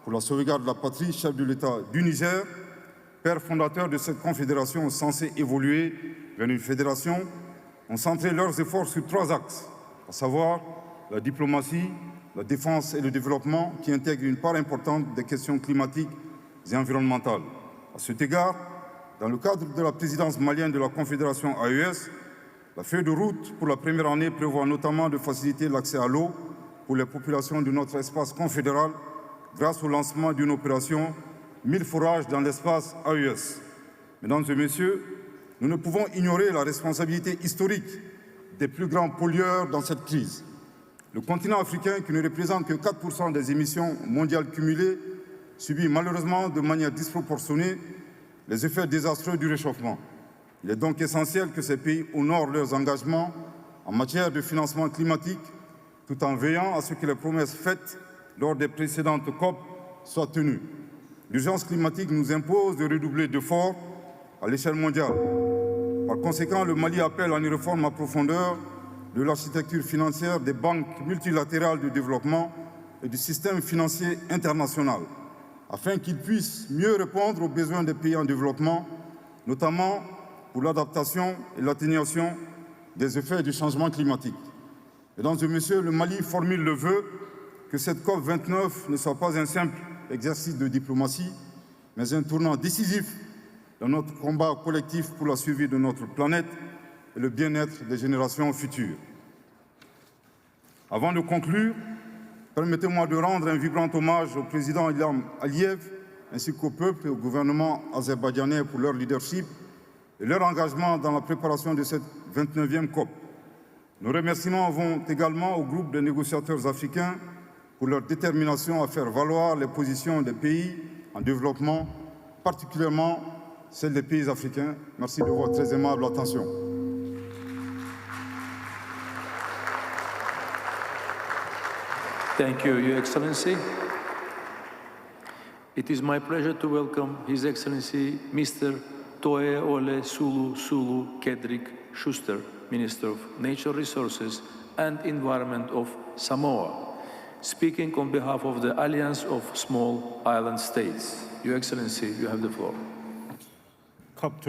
pour la sauvegarde de la patrie, chef de l'État du Niger, père fondateur de cette confédération censée évoluer vers une fédération, ont centré leurs efforts sur 3 axes, à savoir la diplomatie, la défense et le développement, qui intègrent une part importante des questions climatiques et environnementales. À cet égard, dans le cadre de la présidence malienne de la Confédération AES, la feuille de route pour la première année prévoit notamment de faciliter l'accès à l'eau pour les populations de notre espace confédéral grâce au lancement d'une opération 1000 forages dans l'espace AES. Mesdames et messieurs, nous ne pouvons ignorer la responsabilité historique des plus grands pollueurs dans cette crise. Le continent africain, qui ne représente que 4% des émissions mondiales cumulées, subit malheureusement de manière disproportionnée les effets désastreux du réchauffement. Il est donc essentiel que ces pays honorent leurs engagements en matière de financement climatique, tout en veillant à ce que les promesses faites lors des précédentes COP soient tenues. L'urgence climatique nous impose de redoubler d'efforts à l'échelle mondiale. Par conséquent, le Mali appelle à une réforme en profondeur de l'architecture financière des banques multilatérales de développement et du système financier international, afin qu'ils puissent mieux répondre aux besoins des pays en développement, notamment pour l'adaptation et l'atténuation des effets du changement climatique. Mesdames et messieurs, le Mali formule le vœu que cette COP29 ne soit pas un simple exercice de diplomatie, mais un tournant décisif dans notre combat collectif pour la survie de notre planète et le bien-être des générations futures. Avant de conclure, permettez-moi de rendre un vibrant hommage au président Ilham Aliyev, ainsi qu'au peuple et au gouvernement azerbaïdjanais pour leur leadership et leur engagement dans la préparation de cette 29e COP. Nos remerciements vont également au groupe des négociateurs africains pour leur détermination à faire valoir les positions des pays en développement, particulièrement celles des pays africains. Merci de votre très aimable attention. Thank you, Your Excellency. It is my pleasure to welcome His Excellency Mr. Toe Ole Sulu Sulu Kedrick Schuster, Minister of Natural Resources and Environment of Samoa, speaking on behalf of the Alliance of Small Island States. Your Excellency, you have the floor.